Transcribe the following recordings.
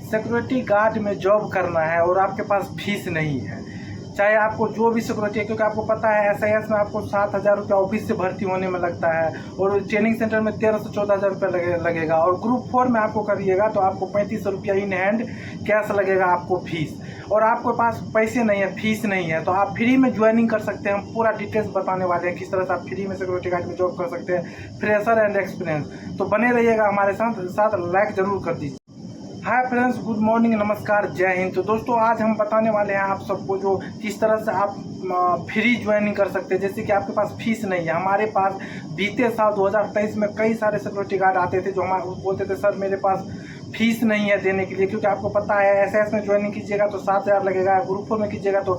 Security guard में job करना है और आपके पास फीस नहीं है, चाहे आपको जो भी सिक्योरिटी है, क्योंकि आपको पता है एसआईएस में आपको 7,000 रुपया ऑफिस से भर्ती होने में लगता है और ट्रेनिंग सेंटर में 13 से 14,000 रुपया लगेगा, और ग्रुप 4 में आपको करिएगा तो आपको 3500 रुपया इन हैंड कैश लगेगा आपको फीस, और आपके पास पैसे नहीं है, फीस नहीं है, तो आप फ्री में ज्वाइनिंग कर सकते हैं। हम पूरा डिटेल्स बताने वाले हैं किस तरह से आप फ्री में सिक्योरिटी गार्ड में जॉब कर सकते हैं, फ्रेशर एंड एक्सपीरियंस। तो बने रहिएगा हमारे साथ लाइक जरूर कर दीजिए। हाय फ्रेंड्स, गुड मॉर्निंग, नमस्कार, जय हिंद। तो दोस्तों आज हम बताने वाले हैं आप सबको जो किस तरह से आप फ्री ज्वाइनिंग कर सकते हैं, जैसे कि आपके पास फीस नहीं है। हमारे पास बीते साल 2023 में कई सारे सिक्योरिटी गार्ड आते थे जो हमारे बोलते थे सर मेरे पास फीस नहीं है देने के लिए, क्योंकि आपको पता है एसएस में ज्वाइनिंग कीजिएगा तो 7,000 लगेगा, ग्रुप 4 में कीजिएगा तो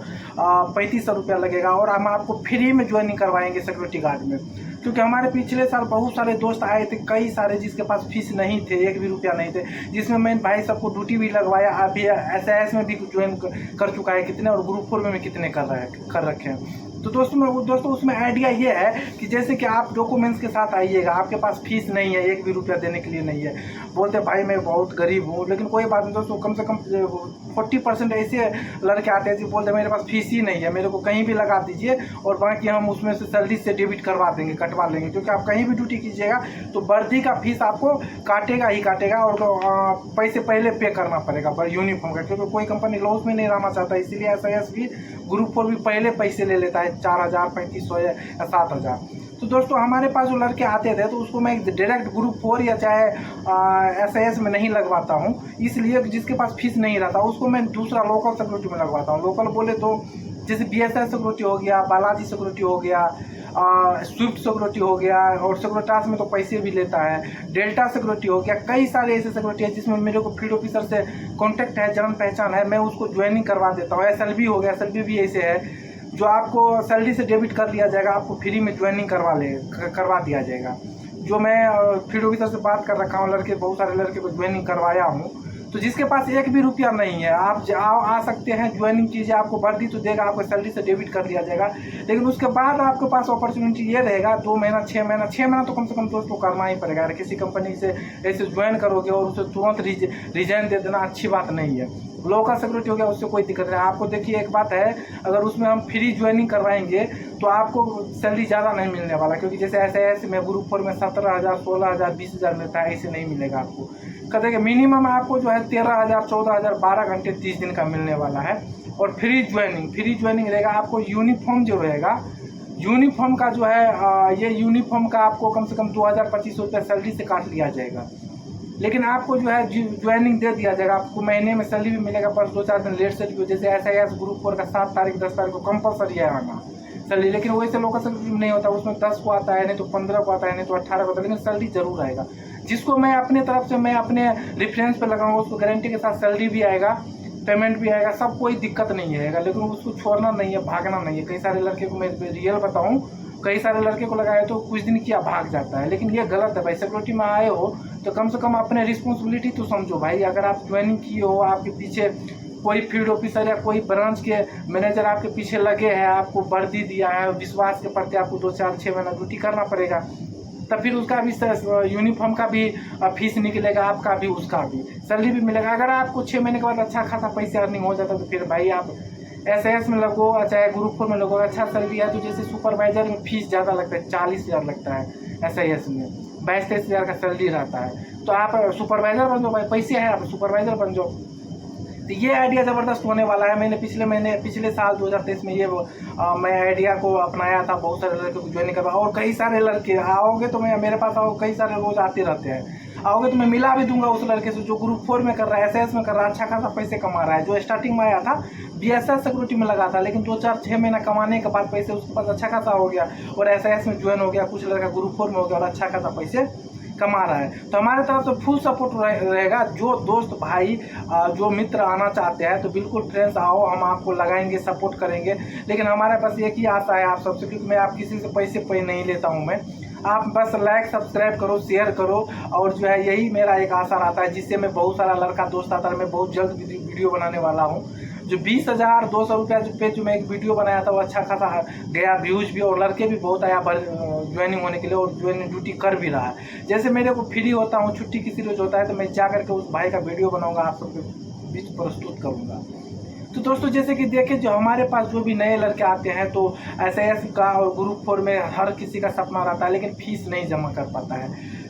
3500 रुपया लगेगा, और हम आपको फ्री में ज्वाइनिंग करवाएंगे सिक्योरिटी गार्ड में। क्योंकि हमारे पिछले साल बहुत सारे दोस्त आए थे, कई सारे जिसके पास फीस नहीं थे, एक भी रुपया नहीं थे, जिसमें मैं भाई सबको ड्यूटी भी लगवाया, अभी एसआईएस में भी ज्वाइन कर चुका है कितने, और ग्रुप 4 में भी कितने कर रखे हैं। तो दोस्तों उसमें आइडिया ये है कि जैसे कि आप डॉक्यूमेंट्स के साथ आइएगा, आपके पास फीस नहीं है, एक भी रुपया देने के लिए नहीं है, बोलते भाई मैं बहुत गरीब हूँ, लेकिन कोई बात नहीं दोस्तों, कम से कम 40% ऐसे लड़के आते हैं जो बोलते हैं मेरे पास फीस ही नहीं है, मेरे को कहीं भी लगा दीजिए और बाकी हम उसमें से सैलरी से डेबिट करवा देंगे, कटवा लेंगे, क्योंकि आप कहीं भी ड्यूटी कीजिएगा तो वर्दी का फीस आपको काटेगा ही काटेगा, और पैसे पहले पे करना पड़ेगा यूनिफॉर्म का, क्योंकि कोई कंपनी लॉस में नहीं रहना चाहता, इसीलिए एसआईएस भी ग्रुप 4 भी पहले पैसे ले लेता है 4,000, 3500 या 7,000। तो दोस्तों हमारे पास जो लड़के आते थे तो उसको मैं डायरेक्ट ग्रुप 4 या चाहे एसआईएस में नहीं लगवाता हूँ, इसलिए जिसके पास फीस नहीं रहता उसको मैं दूसरा लोकल सिक्योरिटी में लगवाता हूँ। लोकल बोले तो जैसे बीएसएस सिक्योरिटी हो गया, बालाजी सिक्योरिटी हो गया, स्विफ्ट सिक्योरिटी हो गया, और सिक्योरिटास में तो पैसे भी लेता है, डेल्टा सिक्योरिटी हो गया, कई सारे ऐसे सिक्योरिटी है जिसमें मेरे को फील्ड ऑफिसर से कॉन्टैक्ट है, जान पहचान है, मैं उसको ज्वाइनिंग करवा देता हूँ। एसएलबी हो गया, एसएलबी भी ऐसे है जो आपको सैलरी से डेबिट कर लिया जाएगा, आपको फ्री में ज्वाइनिंग करवा दिया जाएगा। जो मैं फील्ड ऑफिसर से बात कर रखा हूँ, लड़के बहुत सारे लड़के को ज्वाइनिंग करवाया हूँ, तो जिसके पास एक भी रुपया नहीं है आप आ सकते हैं, ज्वाइनिंग कीजिए, आपको वर्दी तो देगा, आपको सैलरी से डेबिट कर दिया जाएगा, लेकिन उसके बाद आपके पास अपॉर्चुनिटी ये रहेगा 2 महीना 6 महीना तो कम से कम दोस्तों करना ही पड़ेगा। अगर किसी कंपनी से ऐसे ज्वाइन करोगे और उसे तुरंत रिजाइन दे देना अच्छी बात नहीं है। लोकल सिक्योरिटी हो गया उससे कोई दिक्कत नहीं। आपको देखिए एक बात है, अगर उसमें हम फ्री ज्वाइनिंग करवाएंगे तो आपको सैलरी ज़्यादा नहीं मिलने वाला, क्योंकि जैसे ऐसे में ग्रुप 4 में 17,000, 16,000, 20,000 मिलता है, ऐसे नहीं मिलेगा आपको। कहते हैं मिनिमम आपको जो है 13,000, 14,000 12 घंटे 30 दिन का मिलने वाला है। और फ्री ज्वाइनिंग रहेगा। आपको यूनिफॉर्म जो रहेगा, यूनिफॉर्म का जो है ये यूनिफॉर्म का आपको कम से कम 2,000-2,500 रुपये सैलरी से काट लिया जाएगा, लेकिन आपको जो है ज्वाइनिंग दे दिया जाएगा, आपको महीने में सैलरी भी मिलेगा, बस 2-4 दिन लेट से भी। जैसे एसआईएस ग्रुप 4 का 7 तारीख 10 तारीख को कंपलसरी है आना सैलरी, लेकिन वैसे लोकल सैलरी नहीं होता, उसमें 10 को आता है, नहीं तो 15 को आता है, नहीं तो 18 को आता है, लेकिन सैलरी जरूर आएगा। जिसको मैं अपने तरफ से मैं अपने रेफरेंस पे लगाऊंगा उसको गारंटी के साथ सैलरी भी आएगा, पेमेंट भी आएगा, सब कोई दिक्कत नहीं आएगा, लेकिन उसको छोड़ना नहीं है, भागना नहीं है। कई सारे लड़के को मैं रियल बताऊं, कई सारे लड़के को लगाए तो कुछ दिन किया भाग जाता है, लेकिन ये गलत है भाई। सिक्योरिटी में आए हो तो कम से कम अपने रिस्पॉन्सिबिलिटी तो समझो भाई। अगर आप ज्वाइनिंग किए हो, आपके पीछे कोई फील्ड ऑफिसर या कोई ब्रांच के मैनेजर आपके पीछे लगे हैं, आपको वर्दी दिया है, विश्वास के प्रति आपको 2-4-6 महीना ड्यूटी करना पड़ेगा, तब फिर उसका भी यूनिफॉर्म का भी फीस निकलेगा, आपका भी उसका भी सैलरी भी मिलेगा। अगर आपको 6 महीने के बाद अच्छा खासा पैसे अर्निंग हो जाता है तो फिर भाई आप एसआईएस में लगो चाहे ग्रुप 4 में लगो, अच्छा सैलरी है तो जैसे सुपरवाइजर में फीस ज़्यादा लगता है, 40,000 लगता है एसआईएस में, 22-23,000 का सैलरी रहता है, तो आप सुपरवाइजर बन जाओ भाई, पैसे हैं आप सुपरवाइजर बन जाओ। तो ये आइडिया ज़बरदस्त होने वाला है। मैंने पिछले साल 2023 में ये मैं आइडिया को अपनाया था, बहुत सारे लड़के को ज्वाइन करवा, और कई सारे लड़के आओगे तो मैं मेरे पास आओ, कई सारे रोज आते रहते हैं, आओगे तो मैं मिला भी दूंगा उस लड़के से जो ग्रुप 4 में कर रहा है, एसआईएस में कर रहा है, अच्छा खासा पैसे कमा रहा है। जो स्टार्टिंग में आया था बीएसएस सिक्योरिटी में लगा था, लेकिन 2-4-6 महीना कमाने के बाद पैसे उसके पास अच्छा खासा हो गया और एसआईएस में ज्वाइन हो गया, कुछ लड़का ग्रुप 4 में हो गया और अच्छा खासा पैसे कमा रहा है। तो हमारे तरफ से फुल सपोर्ट रहेगा। जो दोस्त भाई जो मित्र आना चाहते हैं तो बिल्कुल फ्रेंड्स आओ, हम आपको लगाएंगे, सपोर्ट करेंगे। लेकिन हमारे पास एक ही आशा है आप सबसे, क्योंकि मैं आप किसी से पैसे पे नहीं लेता हूँ, मैं आप बस लाइक सब्सक्राइब करो, शेयर करो, और जो है यही मेरा एक आशा रहता है, जिससे मैं बहुत सारा लड़का दोस्त आता है। मैं बहुत जल्द वीडियो बनाने वाला हूँ। जो 20,200 रुपया जो मैं एक वीडियो बनाया था वो अच्छा खासा गया, व्यूज भी, और लड़के भी बहुत आया ज्वाइनिंग होने के लिए, और ज्वाइनिंग ड्यूटी कर भी रहा है। जैसे मेरे को फ्री होता हूँ, छुट्टी किसी रोज होता है, तो मैं जा करके उस भाई का वीडियो बनाऊंगा, आप सबके बीच प्रस्तुत करूँगा। तो दोस्तों जैसे कि देखिए, जो हमारे पास जो भी नए लड़के आते हैं तो SAS का और ग्रुप 4 में हर किसी का सपना रहता है, लेकिन फीस नहीं जमा कर पाता है,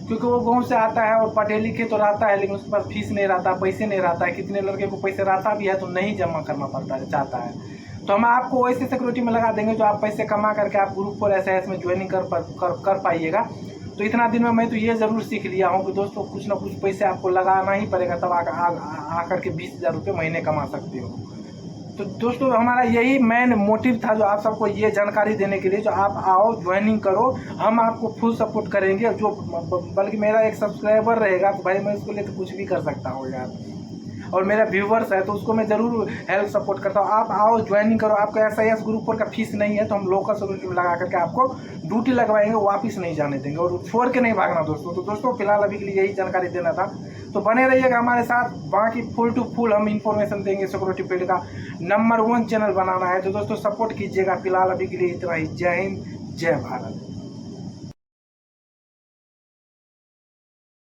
क्योंकि वो गांव से आता है और पढ़े लिखे तो रहता है, लेकिन उसके पास फीस नहीं रहता, पैसे नहीं रहता है। कितने लड़के को पैसे रहता भी है तो नहीं जमा करना पड़ता है, चाहता है। तो हम आपको वैसे सिक्योरिटी में लगा देंगे जो आप पैसे कमा करके आप ग्रुप 4 SAS में ज्वाइनिंग कर पाइएगा। तो इतना दिन में मैं तो ये ज़रूर सीख लिया हूँ कि दोस्तों कुछ ना कुछ पैसे आपको लगाना ही पड़ेगा, तब आकर के 20,000 रुपये महीने कमा सकते हो। तो दोस्तों हमारा यही मेन मोटिव था, जो आप सबको ये जानकारी देने के लिए, जो आप आओ ज्वाइनिंग करो, हम आपको फुल सपोर्ट करेंगे। जो बल्कि मेरा एक सब्सक्राइबर रहेगा तो भाई मैं उसके लिए तो कुछ भी कर सकता हूँ यार, और मेरा व्यूवर्स है तो उसको मैं ज़रूर हेल्प सपोर्ट करता हूँ। आप आओ ज्वाइनिंग करो, आपका SAS ग्रुप 4 का फीस नहीं है, तो हम लोकल सिक्योरिटी में लगा करके आपको ड्यूटी लगवाएंगे, वापस नहीं जाने देंगे, और छोड़ के नहीं भागना दोस्तों। तो दोस्तों फिलहाल अभी के लिए यही जानकारी देना था, तो बने रहिएगा हमारे साथ। बाकी फुल टू फुल हम इंफॉर्मेशन देंगे, सिक्योरिटी फील्ड का नंबर 1 चैनल बनाना है, तो दोस्तों सपोर्ट कीजिएगा। फिलहाल अभी के लिए इतना ही। जय हिंद, जय भारत।